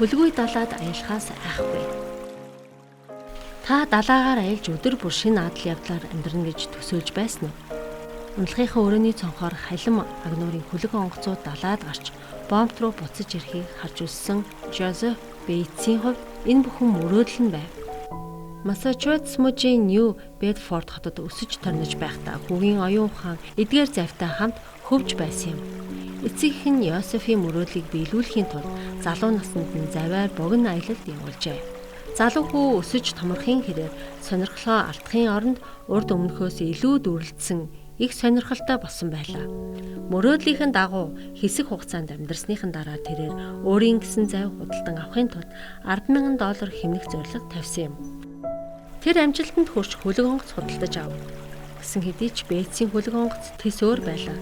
хөлгүй далаад аялахаас айхгүй. Та далаагаар аялж өдөр бүр шинэ адал явдлаар амьдрна гэж төсөөлж байсан уу? Унтлагынхаа өрөөний цонхоор халим агнуурын хөлөг онгоцууд далаад гарч бомб руу буцаж ирэхийг харж үзсэн Жозеф Бейтсийн хувьд энэ бүхэн мөрөөдөл нь байв. Массачусетс мужийн Нью Бэдфорд хотод өсөж төрнөж байхдаа хүүгийн оюун ухаан эдгээр завьтай хамт хөвж байсан юм. Эцэг эх нь Йосефийн мөрөөдлийг биелүүлэхийн тулд залуу наснд нь завиар богино аялалд явуулжээ. Залуу хүү өсөж томорхын хэрээр сонирхлоо алдахын оронд урд өмнөхөөс илүү дүрлэлтсэн их сонирхолтой болсон байлаа. Мөрөөдлийнхэн дагуу хэсэг хугацаанд амьдрсныхан дараа тэрээр өөрийн гэсэн завь худалдан авахын тулд $10,000 хэмнэх зорилго тавьсан юм. Тэр амжилтанд хүрч хөлөг онгоц худалдаж ав. Гэсэн хэдий ч Бейтсийн хөлөг онгоц тэс өөр байлаа.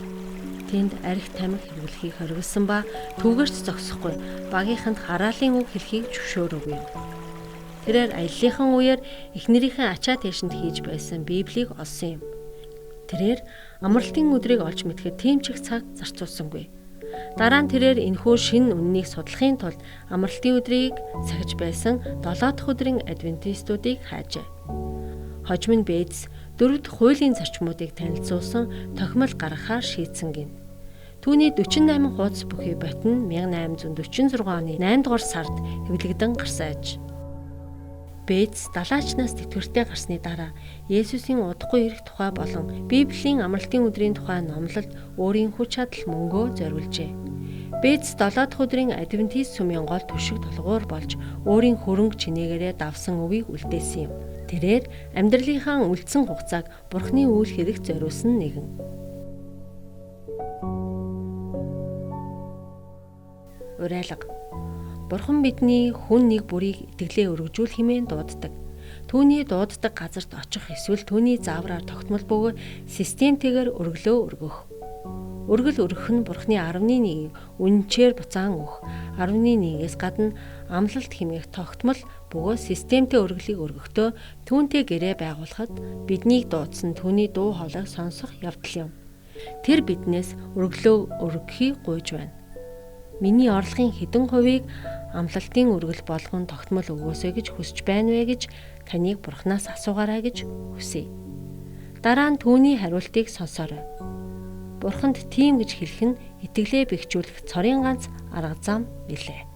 Тэнд арх тамхи хэрэглэхийг хориглосон ба түүгээрч зогсохгүй багийнханд хараалын үг хэлхийг зөвшөөрөөгүй. Тэрээр аяллахын үеэр эхнэрийнхээ ачаа тэшинд хийж байсан Библийг олсон юм. Тэрээр амралтын өдрийг олж мэдэхэд тийм ч их цаг зарцуулсангүй. Дараа нь тэрээр энэхүү шинэ үннийг судлахын тулд амралтын өдрийг сахиж байсан 7 дахь өдрийн адвентистуудыг хаажээ. Хожим нь Бейтс 4 дахь хуулийн зарчмуудыг танилцуулсан тохимол гаргахаар шийдсэн гин. Түүний 48 хуудас бүхий ботин 1846 оны 8 дугаар сард хэвлэгдэн гарсан аж. Бейтс далаачнаас тэтгэвртэй гарсны дараа Есүсийн удахгүй ирэх тухай болон Библийн амралтын өдрийн тухай номлолд өөрийн хүч чадал мөнгөө зориулжээ. Бейтс 7 дахь өдрийн адвентист сүмийн гол түшиг толгуур болж өөрийн хөрөнгө чинээгээрээ давсан өвийг үлдээсэн юм. Тэрээр амьдралынхаа үлдсэн хугацааг Бурхны үйл хэрэгт зориулсан нэгэн. Уриалга. Бурхан бидний хүн нэг бүрийг итгэлээ өргөжүүл хэмээн дууддаг. Түүний дууддаг газарт очих эсвэл түүний заавраар тогтмол бөгөөд системтэйгээр өргөлөө өргөх. Өргөл өргөх нь Бурханы 11-ийг үнэнчээр буцаан өгөх. 11-ээс гадна амлалт хэмээх тогтмол бөгөөд системтэй өргөлийг өргөхдөө түүнтэй гэрээ байгуулахад биднийг дуудсан түүний дуу хоолойг сонсох явдал юм. Тэр биднээс өргөлөө өргөхийг гуйж байна. Миний орлогын хэдэн хувийг амлалтын өргөл болгон тогтмол өгөөсэй гэж хүсэж байна вэ гэж таныг Бурханаас асуугаарай гэж хүсье. Дараа нь түүний хариултыг сонсоорой. Бурханд тийм гэж хэлэх нь итгэлээ бэхжүүлэх цорын ганц арга зам билээ.